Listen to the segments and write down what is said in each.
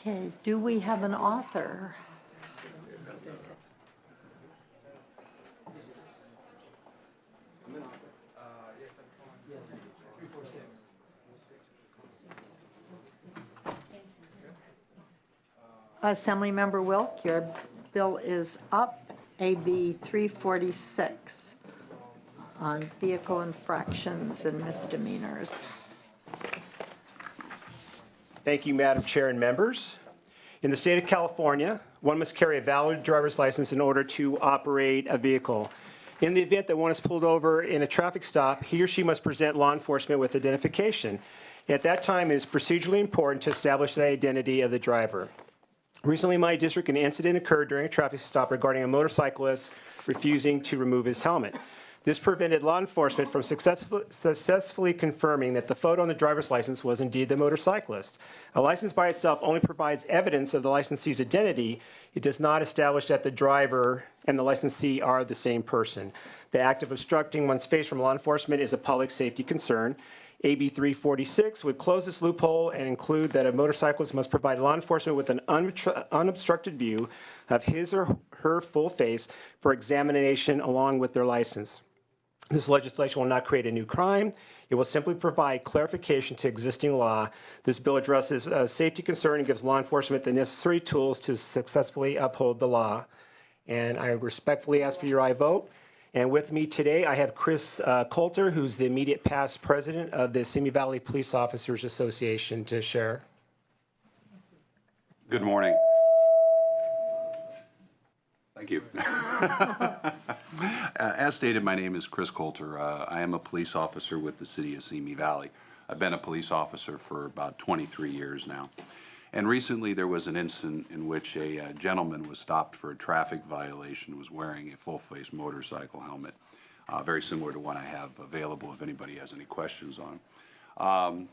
Okay, do we have an author? Assemblymember Wilk, your bill is up, AB 346 on vehicle infractions and misdemeanors. Thank you, Madam Chair and members. In the state of California, one must carry a valid driver's license in order to operate a vehicle. In the event that one is pulled over in a traffic stop, he or she must present law enforcement with identification. At that time, it is procedurally important to establish the identity of the driver. Recently, in my district, an incident occurred during a traffic stop regarding a motorcyclist refusing to remove his helmet. This prevented law enforcement from successfully confirming that the photo on the driver's license was indeed the motorcyclist. A license by itself only provides evidence of the licensee's identity. It does not establish that the driver and the licensee are the same person. The act of obstructing one's face from law enforcement is a public safety concern. AB 346 would close this loophole and include that a motorcyclist must provide law enforcement with an unobstructed view of his or her full face for examination along with their license. This legislation will not create a new crime. It will simply provide clarification to existing law. This bill addresses a safety concern and gives law enforcement the necessary tools to successfully uphold the law. And I respectfully ask for your aye vote. And with me today, I have Chris Coulter, who's the immediate past president of the Simi Valley Police Officers Association, to share. Good morning. Thank you. As stated, my name is Chris Coulter. I am a police officer with the city of Simi Valley. I've been a police officer for about 23 years now. And recently there was an incident in which a gentleman was stopped for a traffic violation, was wearing a full-face motorcycle helmet, very similar to one I have available if anybody has any questions on.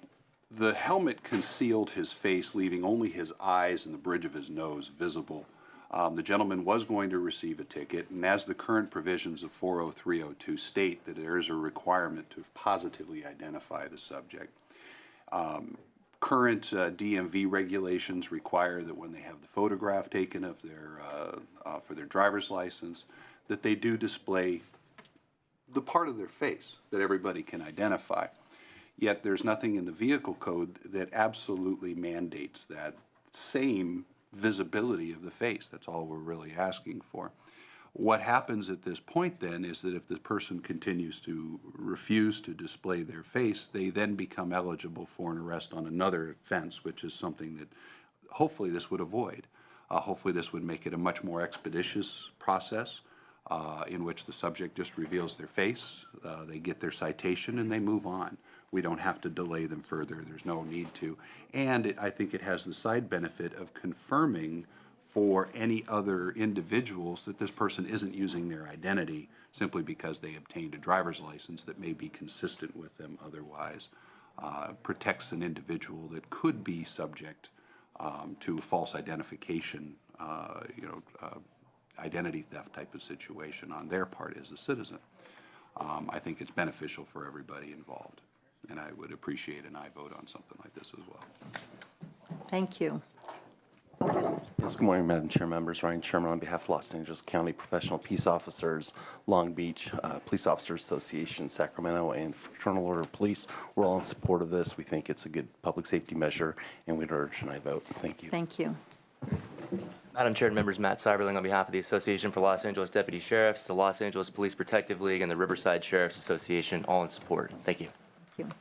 The helmet concealed his face, leaving only his eyes and the bridge of his nose visible. The gentleman was going to receive a ticket, and as the current provisions of 40302 state, that there is a requirement to positively identify the subject. Current DMV regulations require that when they have the photograph taken of their for their driver's license, that they do display the part of their face that everybody can identify. Yet there's nothing in the vehicle code that absolutely mandates that same visibility of the face. That's all we're really asking for. What happens at this point then is that if the person continues to refuse to display their face, they then become eligible for an arrest on another offense, which is something that hopefully this would avoid. Hopefully this would make it a much more expeditious process in which the subject just reveals their face, they get their citation, and they move on. We don't have to delay them further. There's no need to. And I think it has the side benefit of confirming for any other individuals that this person isn't using their identity simply because they obtained a driver's license that may be consistent with them otherwise. Protects an individual that could be subject to false identification, identity theft type of situation on their part as a citizen. I think it's beneficial for everybody involved, and I would appreciate an aye vote on something like this as well. Thank you. Yes, good morning, Madam Chair, members. Ryan Sherman on behalf of Los Angeles County Professional Peace Officers, Long Beach Police Officers Association, Sacramento, and Fraternal Order of Police. We're all in support of this. We think it's a good public safety measure, and we'd urge an aye vote. Thank you. Thank you. Madam Chair and members, Matt Seiberling on behalf of the Association for Los Angeles Deputy Sheriffs, the Los Angeles Police Protective League, and the Riverside Sheriffs Association, all in support. Thank you. Thank you.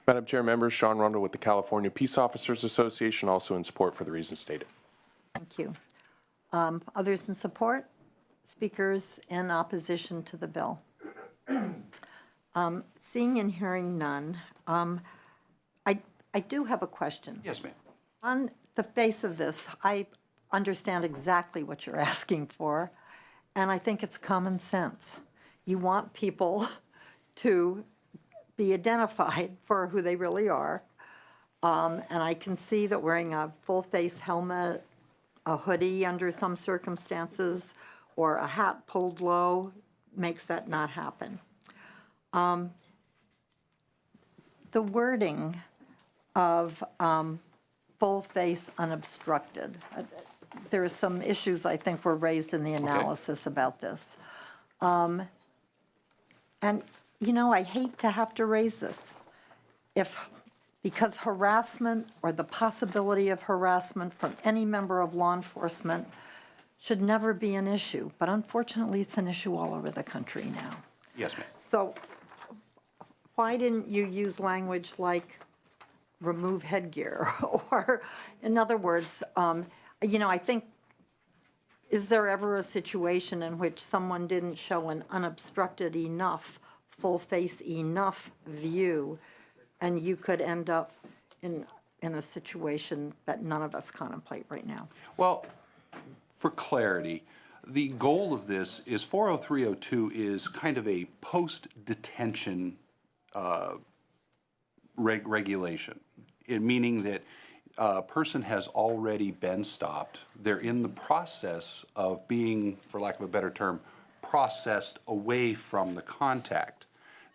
Madam Chair, members, Sean Rundle with the California Peace Officers Association, also in support for the reasons stated. Thank you. Others in support? Speakers in opposition to the bill? Seeing and hearing none, I do have a question. Yes, ma'am. On the face of this, I understand exactly what you're asking for, and I think it's common sense. You want people to be identified for who they really are, and I can see that wearing a full-face helmet, a hoodie under some circumstances, or a hat pulled low makes that not happen. The wording of full face unobstructed. There are some issues I think were raised in the analysis about this. And, you know, I hate to have to raise this. Because harassment or the possibility of harassment from any member of law enforcement should never be an issue. But unfortunately, it's an issue all over the country now. Yes, ma'am. So why didn't you use language like remove headgear? Or, in other words, you know, I think, is there ever a situation in which someone didn't show an unobstructed enough, full face enough view, and you could end up in a situation that none of us contemplate right now? Well, for clarity, the goal of this is 40302 is kind of a post-detention regulation, meaning that a person has already been stopped. They're in the process of being, for lack of a better term, processed away from the contact.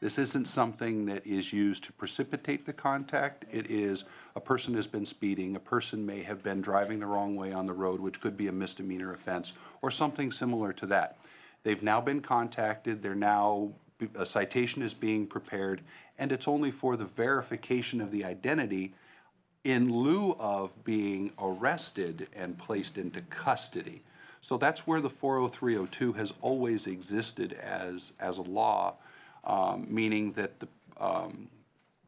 This isn't something that is used to precipitate the contact. It is a person has been speeding, a person may have been driving the wrong way on the road, which could be a misdemeanor offense, or something similar to that. They've now been contacted, a citation is being prepared, and it's only for the verification of the identity in lieu of being arrested and placed into custody. So that's where the 40302 has always existed as a law, meaning that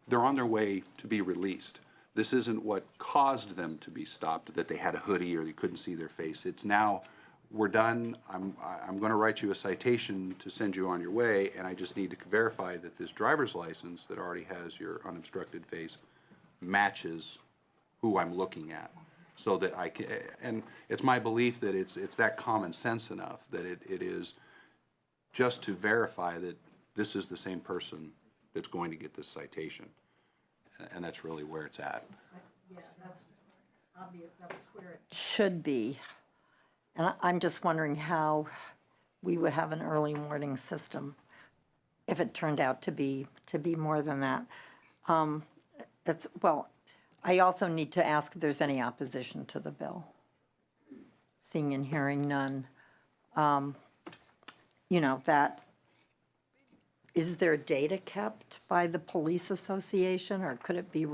they're on their way to be released. This isn't what caused them to be stopped, that they had a hoodie or they couldn't see their face. It's now, we're done, I'm going to write you a citation to send you on your way, and I just need to verify that this driver's license that already has your unobstructed face matches who I'm looking at, so that I can, and it's my belief that it's that common sense enough that it is just to verify that this is the same person that's going to get this citation, and that's really where it's at. Yeah, that's obvious, that's where it should be. And I'm just wondering how we would have an early warning system if it turned out to be more than that. Well, I also need to ask if there's any opposition to the bill. Seeing and hearing none. You know, is there data kept by the police association, or could it be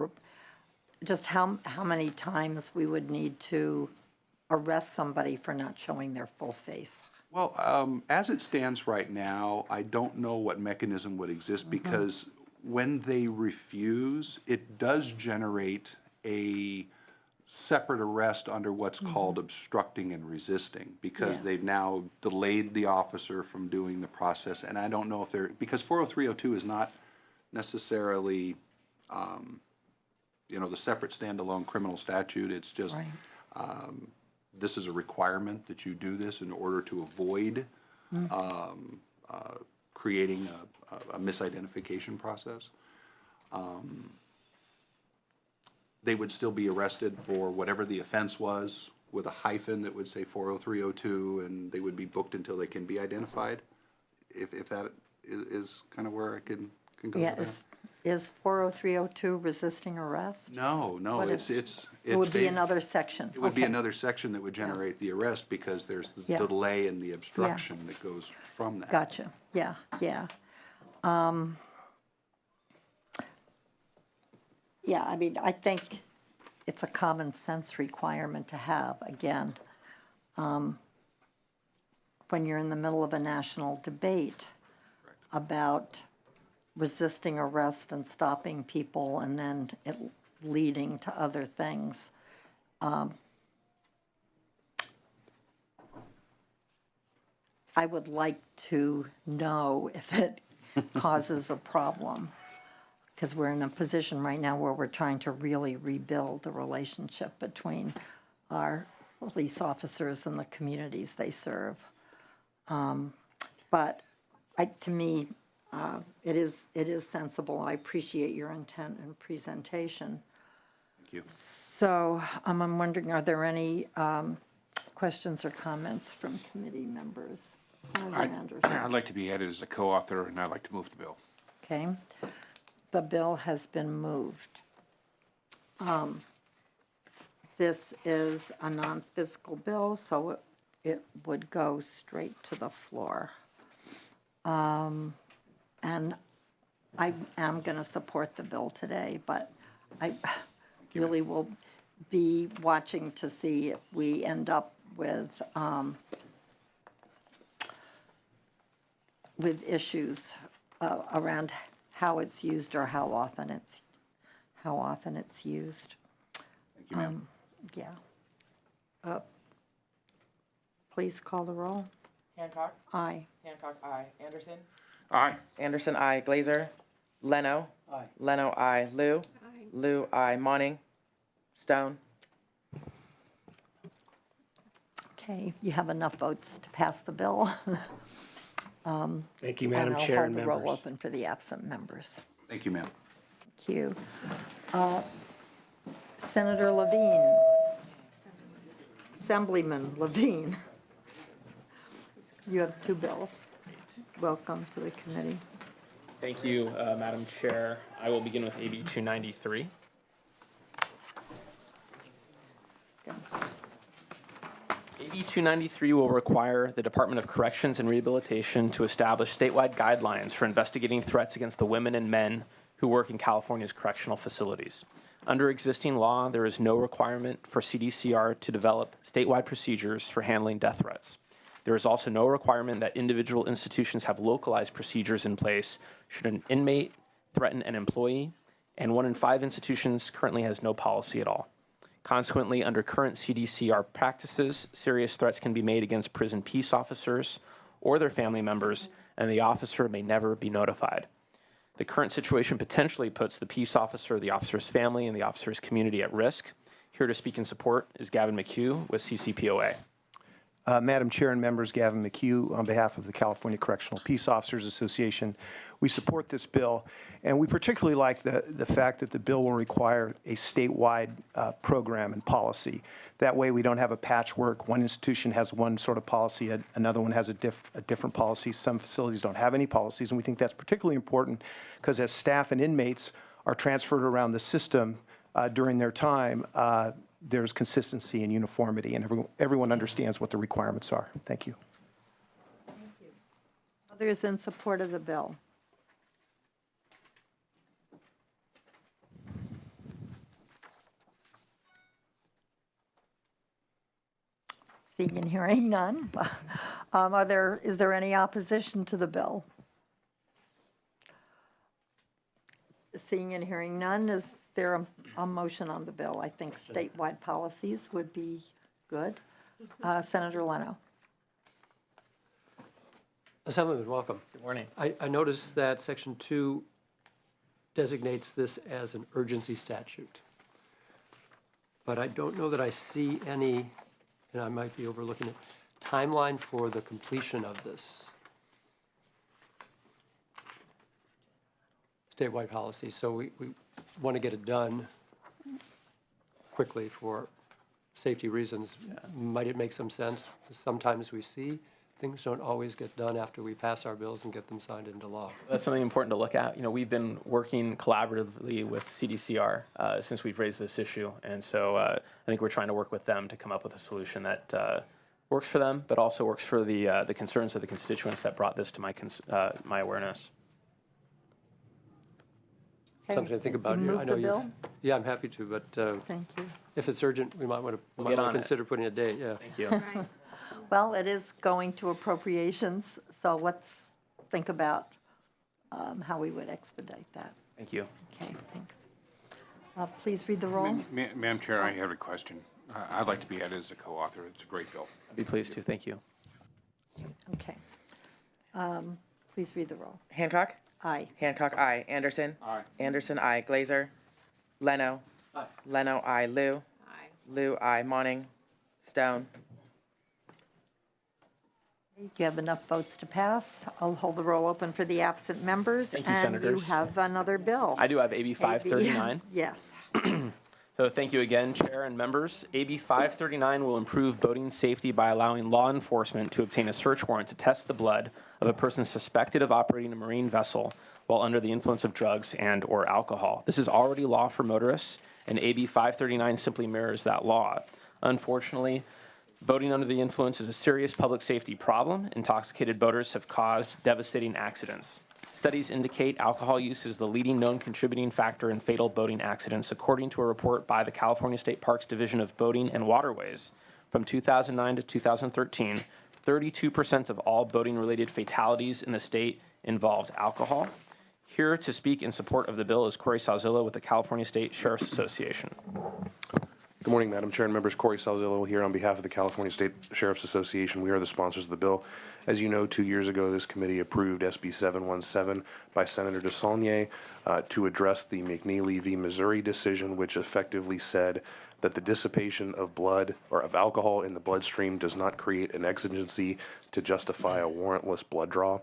just how many times we would need to arrest somebody for not showing their full face? Well, as it stands right now, I don't know what mechanism would exist, because when they refuse, it does generate a separate arrest under what's called obstructing and resisting, because they've now delayed the officer from doing the process. And I don't know if they're, because 40302 is not necessarily, you know, the separate standalone criminal statute. It's just, this is a requirement that you do this in order to avoid creating a misidentification process. They would still be arrested for whatever the offense was, with a hyphen that would say 40302, and they would be booked until they can be identified. If that is kind of where I can go with that. Is 40302 resisting arrest? No, What it's It would be another section. It would be another section that would generate the arrest, because there's the delay and the obstruction that goes from that. Gotcha. Yeah. Yeah, I mean, I think it's a common sense requirement to have, again, when you're in the middle of a national debate about resisting arrest and stopping people and then it leading to other things. I would like to know if it causes a problem, because we're in a position right now where we're trying to really rebuild the relationship between our police officers and the communities they serve. But to me, it is sensible. I appreciate your intent and presentation. Thank you. So I'm wondering, are there any questions or comments from committee members? I'd like to be added as a co-author, and I'd like to move the bill. Okay. The bill has been moved. This is a non-fiscal bill, so it would go straight to the floor. And I am going to support the bill today, but I really will be watching to see if we end up with issues around how it's used or how often it's used. Thank you, ma'am. Yeah. Please call the roll. Hancock. Aye. Hancock, aye. Anderson. Aye. Anderson, aye. Glazer. Leno. Aye. Leno, aye. Lou. Lou, aye. Monning. Stone. Okay, you have enough votes to pass the bill. Thank you, Madam Chair and And I'll hold the roll members. open for the absent members. Thank you, ma'am. Thank you. Senator Levine. Assemblyman Levine. You have two bills. Welcome to the committee. Thank you, Madam Chair. I will begin with AB 293. AB 293 will require the Department of Corrections and Rehabilitation to establish statewide guidelines for investigating threats against the women and men who work in California's correctional facilities. Under existing law, there is no requirement for CDCR to develop statewide procedures for handling death threats. There is also no requirement that individual institutions have localized procedures in place should an inmate threaten an employee, and 1 in 5 institutions currently has no policy at all. Consequently, under current CDCR practices, serious threats can be made against prison peace officers or their family members, and the officer may never be notified. The current situation potentially puts the peace officer, the officer's family, and the officer's community at risk. Here to speak in support is Gavin McHugh with CCPOA. Madam Chair and members, Gavin McHugh on behalf of the California Correctional Peace Officers Association. We support this bill, and we particularly like the fact that the bill will require a statewide program and policy. That way we don't have a patchwork. One institution has one sort of policy, another one has a different policy. Some facilities don't have any policies, and we think that's particularly important because as staff and inmates are transferred around the system during their time, there's consistency and uniformity, and everyone understands what the requirements are. Thank you. Others in support of the bill? Seeing and hearing none. Is there any opposition to the bill? Seeing and hearing none, is there a motion on the bill? I think statewide policies would be good. Senator Leno. Assemblyman, welcome. Good morning. I noticed that Section 2 designates this as an urgency statute. But I don't know that I see any, and I might be overlooking it, timeline for the completion of this statewide policy. So we want to get it done quickly for safety reasons. Might it make some sense? Sometimes we see things don't always get done after we pass our bills and get them signed into law. That's something important to look at. You know, we've been working collaboratively with CDCR since we've raised this issue, and so I think we're trying to work with them to come up with a solution that works for them, but also works for the concerns of the constituents that brought this to my awareness. Something to think about. Move I know the you. bill? Yeah, I'm happy to, but Thank you. if it's urgent, we might want We'll get to on it. consider putting a date. Yeah. Thank you. Well, it is going to appropriations, so let's think about how we would expedite that. Thank you. Okay, thanks. Please read the roll. Madam Chair, I have a question. I'd like to be added as a co-author. It's a great bill. I'd be pleased to. Thank you. Okay. Please read the roll. Hancock. Aye. Hancock, aye. Anderson. Aye. Anderson, aye. Glazer. Leno. Aye. Leno, aye. Lou. Lou, aye. Monning. Stone. You have enough votes to pass. I'll hold the roll open for the absent members. Thank you, Senators. And you have another bill. I do have AB 539. Yes. So thank you again, Chair and members. AB 539 will improve boating safety by allowing law enforcement to obtain a search warrant to test the blood of a person suspected of operating a marine vessel while under the influence of drugs and/or alcohol. This is already law for motorists, and AB 539 simply mirrors that law. Unfortunately, boating under the influence is a serious public safety problem. Intoxicated boaters have caused devastating accidents. Studies indicate alcohol use is the leading known contributing factor in fatal boating accidents, according to a report by the California State Parks Division of Boating and Waterways. From 2009 to 2013, 32% of all boating-related fatalities in the state involved alcohol. Here to speak in support of the bill is Corey Salzillo with the California State Sheriff's Association. Good morning, Madam Chair and members. Corey Salzillo here on behalf of the California State Sheriff's Association. We are the sponsors of the bill. As you know, 2 years ago, this committee approved SB 717 by Senator DeSaulnier to address the McNeely v. Missouri decision, which effectively said that the dissipation of blood or of alcohol in the bloodstream does not create an exigency to justify a warrantless blood draw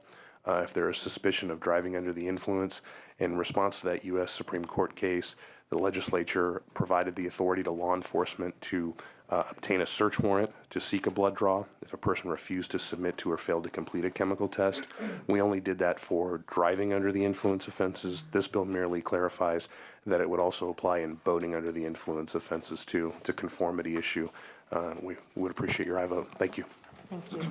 if there is suspicion of driving under the influence. In response to that U.S. Supreme Court case, the legislature provided the authority to law enforcement to obtain a search warrant to seek a blood draw if a person refused to submit to or failed to complete a chemical test. We only did that for driving under the influence offenses. This bill merely clarifies that it would also apply in boating under the influence offenses too. It's a conformity issue. We would appreciate your aye vote. Thank you. Thank you.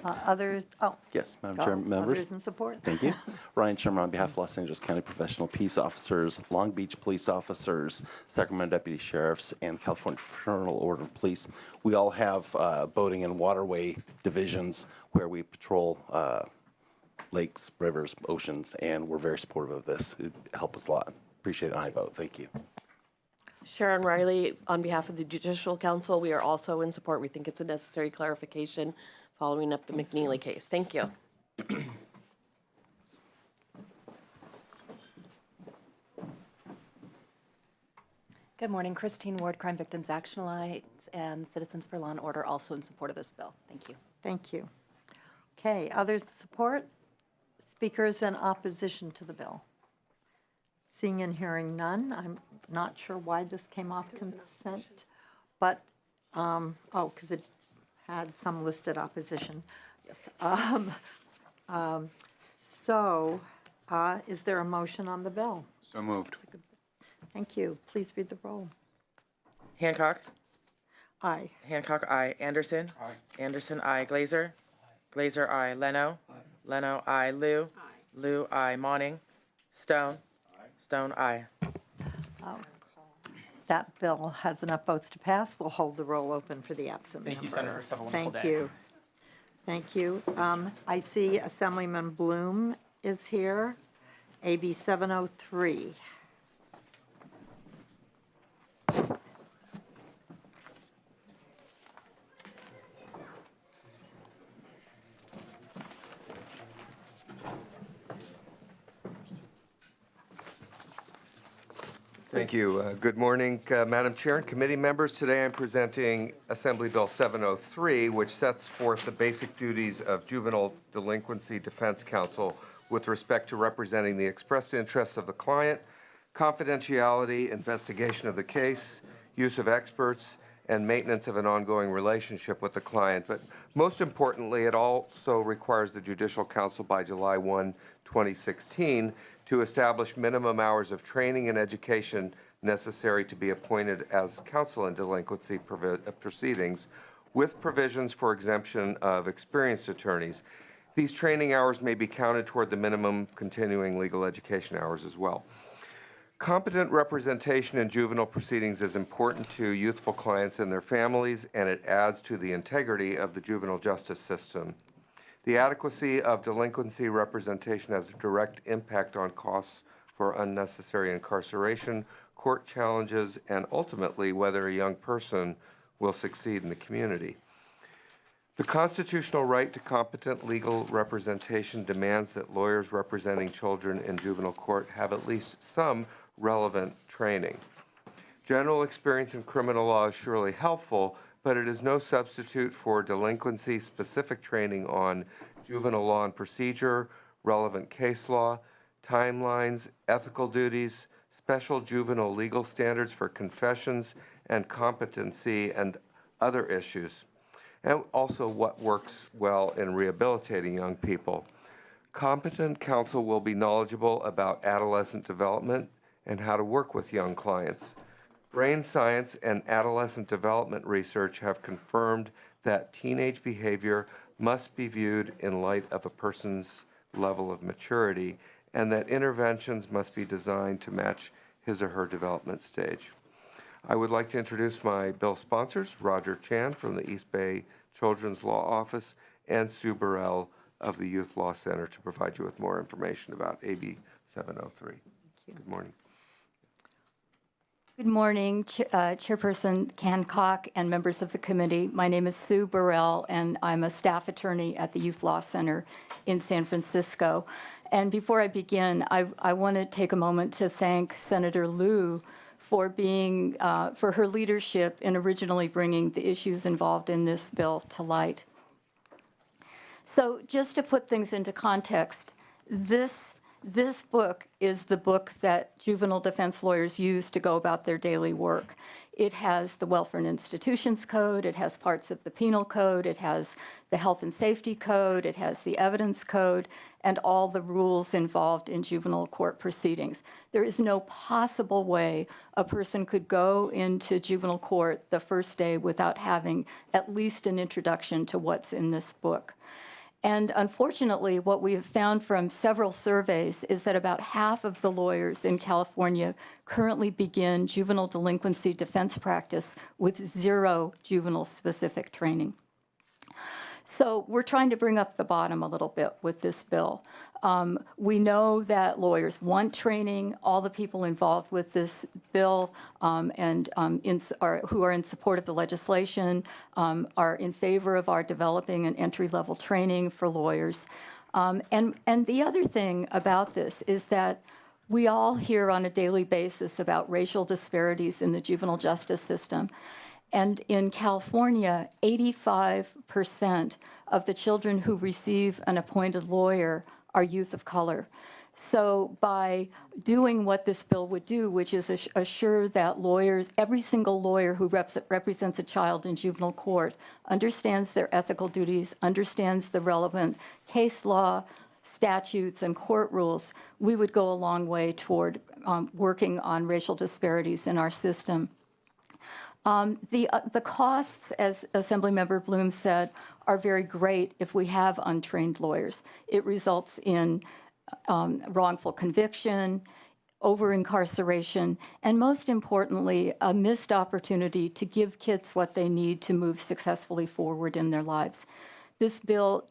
Others, Yes, Madam go. Chair, members. Others in support? Thank you. Ryan Sherman on behalf of Los Angeles County Professional Peace Officers, Long Beach Police Officers, Sacramento Deputy Sheriffs, and California Fraternal Order of Police. We all have boating and waterway divisions where we patrol lakes, rivers, oceans, and we're very supportive of this. It helps us a lot. Appreciate it. Aye vote. Thank you. Sharon Riley, on behalf of the Judicial Council, we are also in support. We think it's a necessary clarification following up the McNeely case. Thank you. Good morning. Christine Ward, Crime Victims Action Alliance and Citizens for Law and Order, also in support of this bill. Thank you. Thank you. Okay, others support? Speakers in opposition to the bill? Seeing and hearing none, I'm not sure why this came off consent, but, because it had some listed opposition. Yes. Is there a motion on the bill? So moved. Thank you. Please read the roll. Hancock. Aye. Hancock, aye. Anderson. Aye. Anderson, aye. Glazer. Glazer, aye. Leno. Leno, aye. Lou. Lou, aye. Monning. Stone. Stone, aye. That bill has enough votes to pass. We'll hold the roll open for the absent member. Thank you, Senators. Have a wonderful day. Thank you. Thank you. I see Assemblyman Bloom is here. AB 703. Thank you. Good morning, Madam Chair and committee members. Today I'm presenting Assembly Bill 703, which sets forth the basic duties of Juvenile Delinquency Defense Counsel with respect to representing the expressed interests of the client, confidentiality, investigation of the case, use of experts, and maintenance of an ongoing relationship with the client. But most importantly, it also requires the Judicial Council by July 1, 2016, to establish minimum hours of training and education necessary to be appointed as counsel in delinquency proceedings, with provisions for exemption of experienced attorneys. These training hours may be counted toward the minimum continuing legal education hours as well. Competent representation in juvenile proceedings is important to youthful clients and their families, and it adds to the integrity of the juvenile justice system. The adequacy of delinquency representation has a direct impact on costs for unnecessary incarceration, court challenges, and ultimately whether a young person will succeed in the community. The constitutional right to competent legal representation demands that lawyers representing children in juvenile court have at least some relevant training. General experience in criminal law is surely helpful, but it is no substitute for delinquency-specific training on juvenile law and procedure, relevant case law, timelines, ethical duties, special juvenile legal standards for confessions and competency, and other issues, and also what works well in rehabilitating young people. Competent counsel will be knowledgeable about adolescent development and how to work with young clients. Brain science and adolescent development research have confirmed that teenage behavior must be viewed in light of a person's level of maturity, and that interventions must be designed to match his or her development stage. I would like to introduce my bill sponsors, Roger Chan from the East Bay Children's Law Office and Sue Burrell of the Youth Law Center, to provide you with more information about AB 703. Good morning. Good morning, Chairperson Hancock and members of the committee. My name is Sue Burrell, and I'm a staff attorney at the Youth Law Center in San Francisco. And before I begin, I want to take a moment to thank Senator Liu for for her leadership in originally bringing the issues involved in this bill to light. So just to put things into context, this book is the book that juvenile defense lawyers use to go about their daily work. It has the Welfare and Institutions Code, it has parts of the Penal Code, it has the Health and Safety Code, it has the Evidence Code, and all the rules involved in juvenile court proceedings. There is no possible way a person could go into juvenile court the first day without having at least an introduction to what's in this book. And unfortunately, what we have found from several surveys is that about half of the lawyers in California currently begin juvenile delinquency defense practice with zero juvenile-specific training. So we're trying to bring up the bottom a little bit with this bill. We know that lawyers want training. All the people involved with this bill who are in support of the legislation are in favor of our developing an entry-level training for lawyers. And the other thing about this is that we all hear on a daily basis about racial disparities in the juvenile justice system. And in California, 85% of the children who receive an appointed lawyer are youth of color. So by doing what this bill would do, which is assure that lawyers, every single lawyer who represents a child in juvenile court, understands their ethical duties, understands the relevant case law, statutes, and court rules, we would go a long way toward working on racial disparities in our system. The costs, as Assemblymember Bloom said, are very great if we have untrained lawyers. It results in wrongful conviction, over-incarceration, and most importantly, a missed opportunity to give kids what they need to move successfully forward in their lives. This bill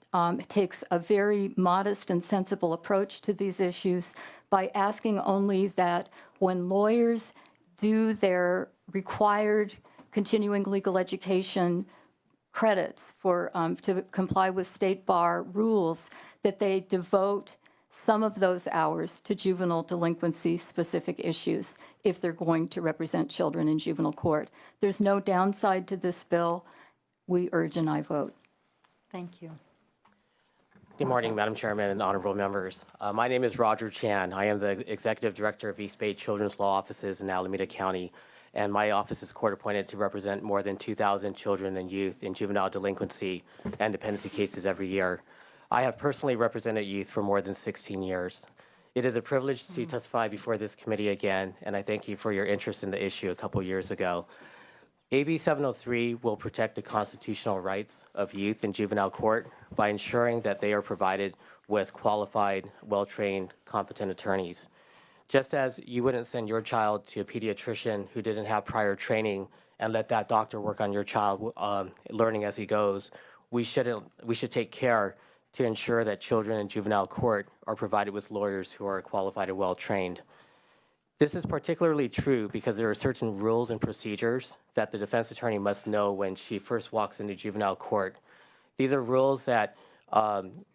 takes a very modest and sensible approach to these issues by asking only that when lawyers do their required continuing legal education credits to comply with state bar rules, that they devote some of those hours to juvenile delinquency specific issues if they're going to represent children in juvenile court. There's no downside to this bill. We urge an aye vote. Thank you. Good morning, Madam Chairman and honorable members. My name is Roger Chan. I am the Executive Director of East Bay Children's Law Offices in Alameda County, and my office is court appointed to represent more than 2,000 children and youth in juvenile delinquency and dependency cases every year. I have personally represented youth for more than 16 years. It is a privilege to testify before this committee again, and I thank you for your interest in the issue a couple years ago. AB 703 will protect the constitutional rights of youth in juvenile court by ensuring that they are provided with qualified, well-trained, competent attorneys. Just as you wouldn't send your child to a pediatrician who didn't have prior training and let that doctor work on your child learning as he goes, we should take care to ensure that children in juvenile court are provided with lawyers who are qualified and well-trained. This is particularly true because there are certain rules and procedures that the defense attorney must know when she first walks into juvenile court. These are rules that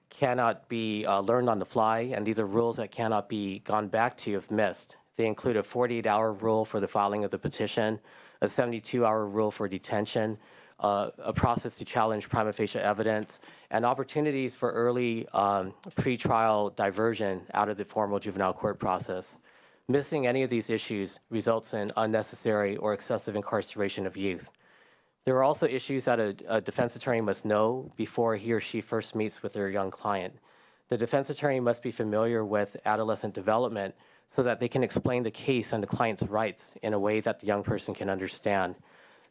cannot be learned on the fly, and these are rules that cannot be gone back to if missed. They include a 48-hour rule for the filing of the petition, a 72-hour rule for detention, a process to challenge prima facie evidence, and opportunities for early pretrial diversion out of the formal juvenile court process. Missing any of these issues results in unnecessary or excessive incarceration of youth. There are also issues that a defense attorney must know before he or she first meets with their young client. The defense attorney must be familiar with adolescent development so that they can explain the case and the client's rights in a way that the young person can understand.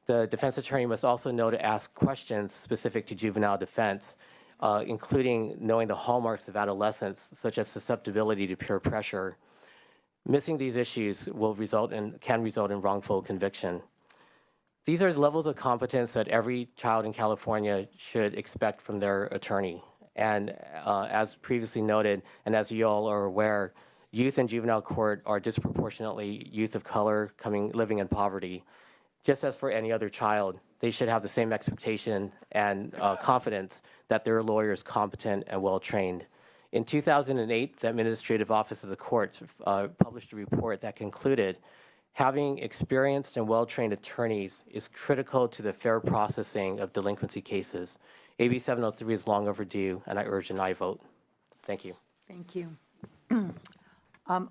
The defense attorney must also know to ask questions specific to juvenile defense, including knowing the hallmarks of adolescence, such as susceptibility to peer pressure. Missing these issues can result in wrongful conviction. These are the levels of competence that every child in California should expect from their attorney. And as previously noted, and as you all are aware, youth in juvenile court are disproportionately youth of color living in poverty. Just as for any other child, they should have the same expectation and confidence that their lawyer is competent and well-trained. In 2008, the Administrative Office of the Courts published a report that concluded having experienced and well-trained attorneys is critical to the fair processing of delinquency cases. AB 703 is long overdue, and I urge an aye vote. Thank you. Thank you.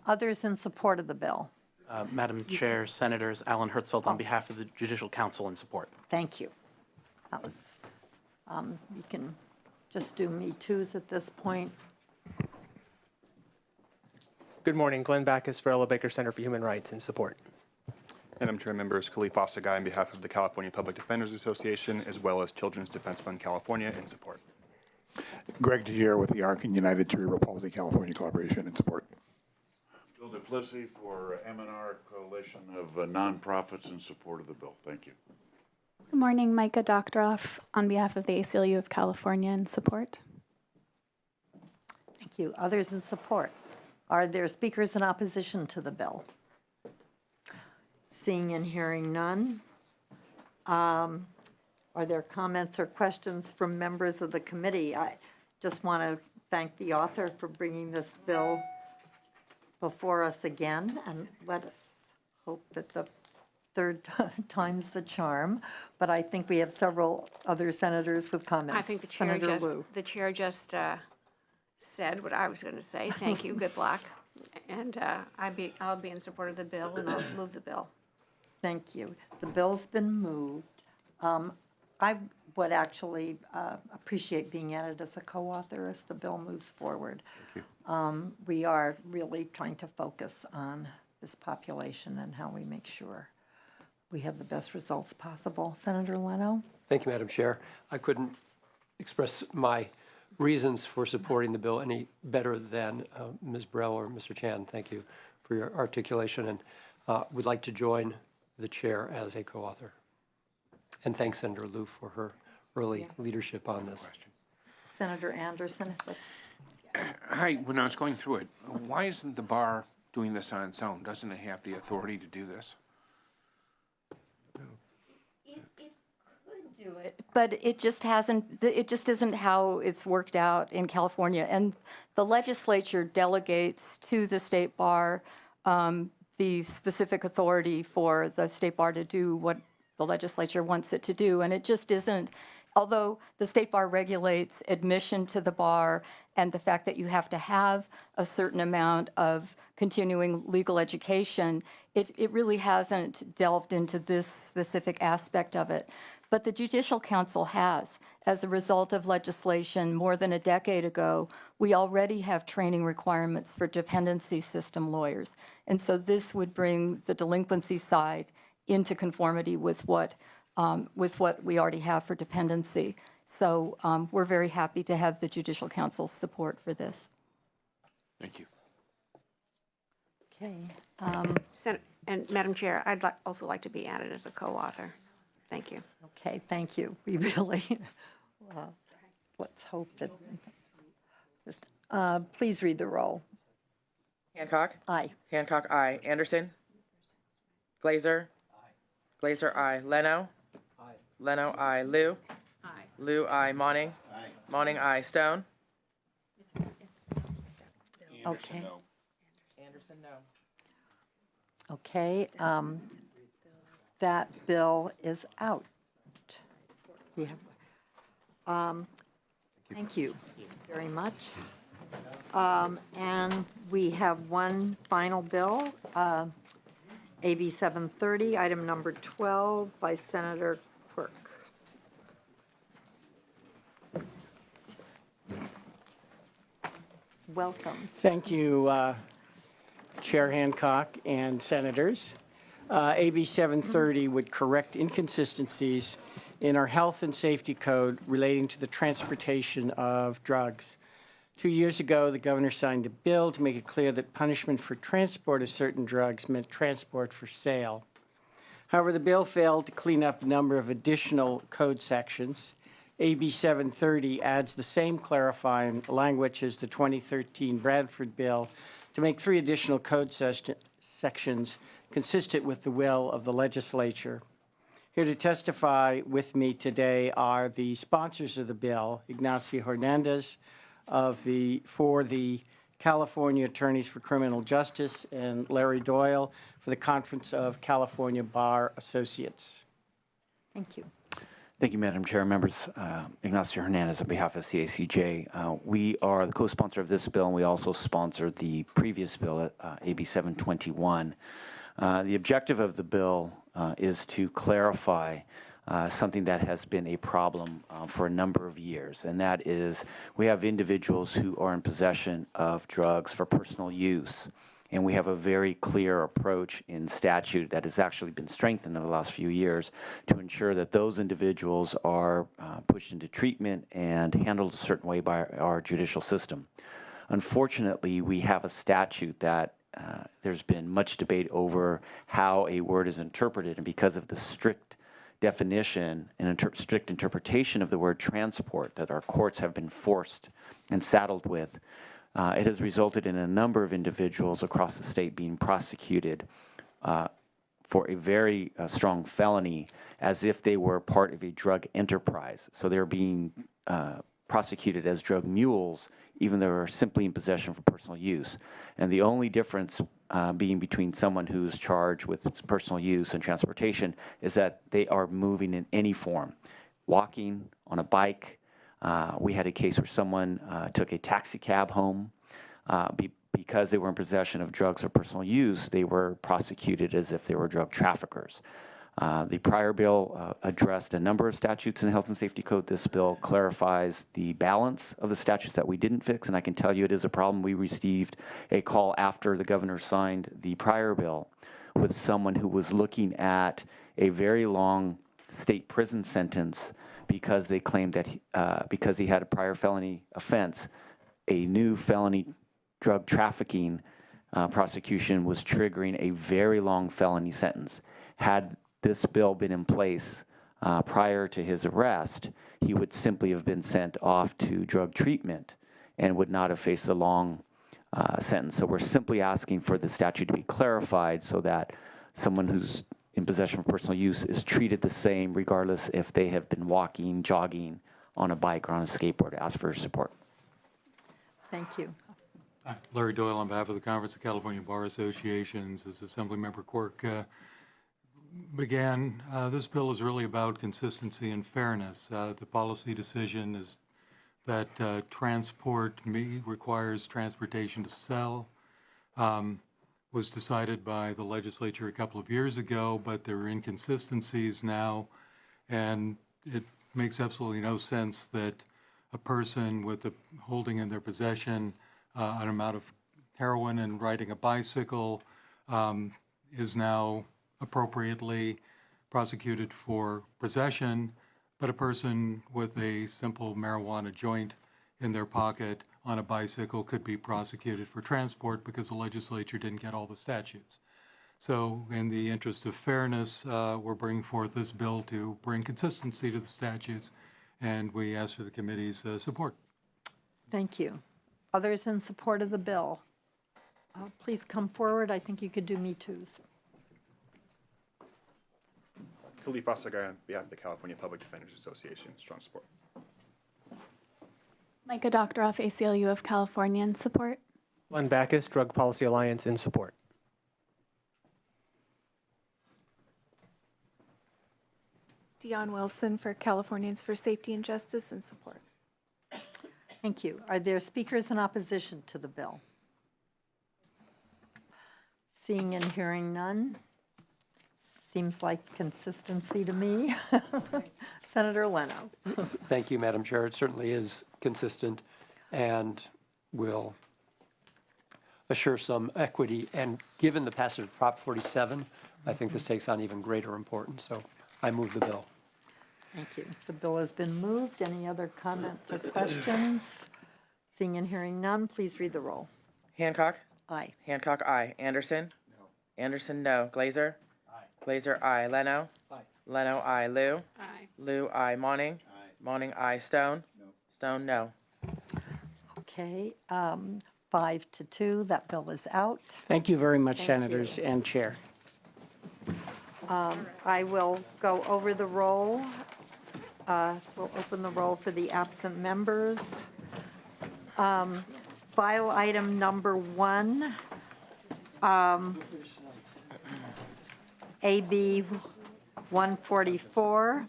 Others in support of the bill? Madam Chair, Senators, Alan Hertzfeld on behalf of the Judicial Council in support. Thank you. That was, you can just do me toos at this point. Good morning. Glenn Backus for Ella Baker Center for Human Rights in support. Madam Chair, members, Khalif Osagai on behalf of the California Public Defenders Association, as well as Children's Defense Fund California in support. Greg DeGier with the ARC and United Cerebral Palsy California Collaboration in support. Bill Duplessis for M&R Coalition of Nonprofits in support of the bill. Thank you. Good morning, Micah Doctoroff on behalf of the ACLU of California in support. Thank you. Others in support? Are there speakers in opposition to the bill? Seeing and hearing none. Are there comments or questions from members of the committee? I just want to thank the author for bringing this bill before us again, and let us hope that the third time's the charm. But I think we have several other senators with comments. I think the chair just said what I was going to say. Thank you. Good luck. And I'll be in support of the bill, and I'll move the bill. Thank you. The bill's been moved. I would actually appreciate being added as a co-author as the bill moves forward. Thank you. We are really trying to focus on this population and how we make sure we have the best results possible. Senator Leno? Thank you, Madam Chair. I couldn't express my reasons for supporting the bill any better than Ms. Burrell or Mr. Chan. Thank you for your articulation, and would like to join the chair as a co-author. And thanks Senator Liu for her early leadership on this. Senator Anderson? Hi, when I was going through it, why isn't the bar doing this on its own? Doesn't it have the authority to do this? It could do it, but it just hasn't, it just isn't how it's worked out in California. And the legislature delegates to the state bar the specific authority for the state bar to do what the legislature wants it to do. And it just isn't, although the state bar regulates admission to the bar and the fact that you have to have a certain amount of continuing legal education, it really hasn't delved into this specific aspect of it. But the Judicial Council has. As a result of legislation more than a decade ago, we already have training requirements for dependency system lawyers. And so this would bring the delinquency side into conformity with what we already have for dependency. So we're very happy to have the Judicial Council's support for this. Thank you. Okay. And Madam Chair, I'd also like to be added as a co-author. Thank you. Okay, thank you. We really, let's hope that, please read the roll. Hancock? Aye. Hancock, aye. Anderson? Glazer? Glazer, aye. Leno? Aye. Leno, aye. Liu? Aye. Liu, aye. Monning? Aye. Monning, aye. Stone? Okay. Anderson, no. Okay, that bill is out. We have, thank you very much. And we have one final bill, AB 730, item number 12 by Senator Quirk. Welcome. Thank you. Chair Hancock and Senators. AB 730 would correct inconsistencies in our health and safety code relating to the transportation of drugs. 2 years ago, the governor signed a bill to make it clear that punishment for transport of certain drugs meant transport for sale. However, the bill failed to clean up a number of additional code sections. AB 730 adds the same clarifying language as the 2013 Bradford bill to make 3 additional code sections consistent with the will of the legislature. Here to testify with me today are the sponsors of the bill, Ignacio Hernandez for the California Attorneys for Criminal Justice and Larry Doyle for the Conference of California Bar Associates. Thank you. Thank you, Madam Chair. Members, Ignacio Hernandez on behalf of CACJ. We are the co-sponsor of this bill, and we also sponsored the previous bill, AB 721. The objective of the bill is to clarify something that has been a problem for a number of years, and that is we have individuals who are in possession of drugs for personal use, and we have a very clear approach in statute that has actually been strengthened in the last few years to ensure that those individuals are pushed into treatment and handled a certain way by our judicial system. Unfortunately, we have a statute that there's been much debate over how a word is interpreted, and because of the strict definition and strict interpretation of the word transport that our courts have been forced and saddled with, it has resulted in a number of individuals across the state being prosecuted for a very strong felony as if they were part of a drug enterprise. So they're being prosecuted as drug mules, even though they're simply in possession for personal use. And the only difference being between someone who's charged with personal use and transportation is that they are moving in any form, walking, on a bike. We had a case where someone took a taxi cab home. Because they were in possession of drugs for personal use, they were prosecuted as if they were drug traffickers. The prior bill addressed a number of statutes in the Health and Safety Code. This bill clarifies the balance of the statutes that we didn't fix, and I can tell you it is a problem. We received a call after the governor signed the prior bill with someone who was looking at a very long state prison sentence because they claimed that because he had a prior felony offense, a new felony drug trafficking prosecution was triggering a very long felony sentence. Had this bill been in place prior to his arrest, he would simply have been sent off to drug treatment and would not have faced a long sentence. So we're simply asking for the statute to be clarified so that someone who's in possession of personal use is treated the same regardless if they have been walking, jogging, on a bike, or on a skateboard. Ask for your support. Thank you. Hi, Larry Doyle on behalf of the Conference of California Bar Associations. As Assemblymember Quirk began, this bill is really about consistency and fairness. The policy decision is that transport requires transportation to sell. Was decided by the legislature a couple of years ago, but there are inconsistencies now, and it makes absolutely no sense that a person with holding in their possession an amount of heroin and riding a bicycle is now appropriately prosecuted for possession, but a person with a simple marijuana joint in their pocket on a bicycle could be prosecuted for transport because the legislature didn't get all the statutes. So in the interest of fairness, we're bringing forth this bill to bring consistency to the statutes, and we ask for the committee's support. Thank you. Others in support of the bill? Please come forward. I think you could do Me Too's. Khalif Asagai on behalf of the California Public Defenders Association, strong support. Micah Doctoroff, ACLU of California, in support. Glenn Backus, Drug Policy Alliance, in support. Dion Wilson for Californians for Safety and Justice, in support. Thank you. Are there speakers in opposition to the bill? Seeing and hearing none. Seems like consistency to me. Senator Leno. Thank you, Madam Chair. It certainly is consistent and will assure some equity. And given the passage of Prop 47, I think this takes on even greater importance. So I move the bill. Thank you. The bill has been moved. Any other comments or questions? Seeing and hearing none, please read the roll. Hancock. Aye. Hancock, aye. Anderson. No. Anderson, no. Glazer. Aye. Glazer, aye. Leno. Aye. Leno, aye. Lou. Aye. Lou, aye. Monning. Aye. Monning, aye. Stone. No. Stone, no. Okay, 5-2, that bill is out. Thank you very much, Thank Senators and Chair. I will go over the roll. We'll open the roll for the absent members. File item number 1, AB 144.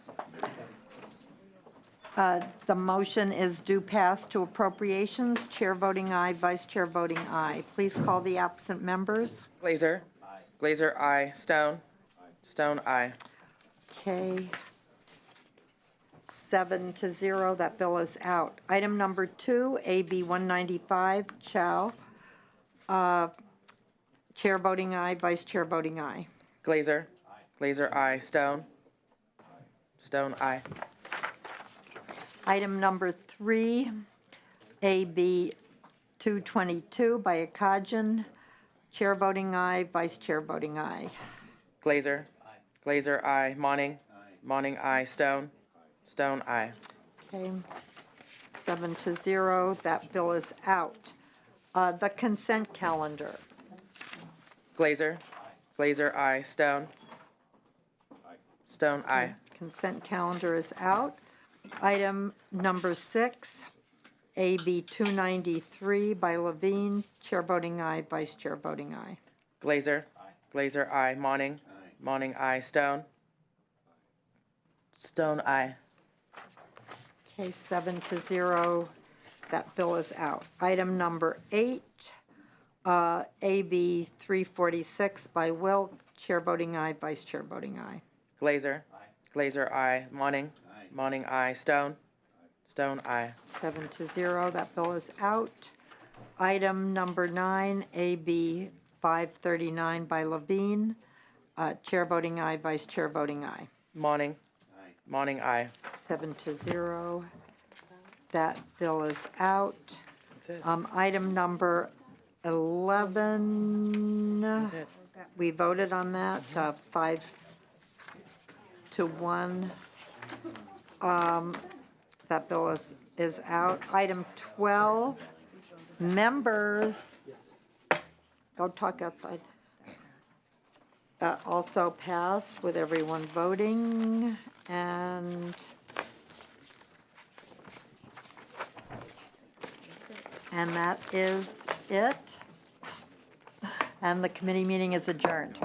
The motion is due pass to appropriations. Chair voting aye, Vice Chair voting aye. Please call the absent members. Glazer. Aye. Glazer, aye. Stone. Aye. Stone, aye. Okay. 7-0, that bill is out. Item number 2, AB 195, Chow. Chair voting aye, Vice Chair voting aye. Glazer. Aye. Glazer, aye. Stone. Aye. Stone, aye. Item number 3, AB 222 by Akajian. Chair voting aye, Vice Chair voting aye. Glazer. Aye. Glazer, aye. Monning. Aye. Monning, aye. Stone. Stone, aye. Okay, 7-0, that bill is out. The consent calendar. Glazer. Aye. Glazer, aye. Stone. Aye. Stone, aye. Consent calendar is out. Item number 6, AB 293 by Levine. Chair voting aye, Vice Chair voting aye. Glazer. Aye. Glazer, aye. Monning. Aye. Monning, aye. Stone. Stone, aye. Okay, 7-0, that bill is out. Item number 8, AB 346 by Wilk. Chair voting aye, Vice Chair voting aye. Glazer. Aye. Glazer, aye. Monning. Aye. Monning, aye. Stone. Aye. Stone, aye. 7-0, that bill is out. Item number 9, AB 539 by Levine. Chair voting aye, Vice Chair voting aye. Monning. Aye. Monning, aye. 7-0, that bill is out. That's it. Item number 11, That's it. we voted on that, 5-1. That bill is out. Item 12, members, go talk outside. Also passed with everyone voting, and that is it. And the committee meeting is adjourned.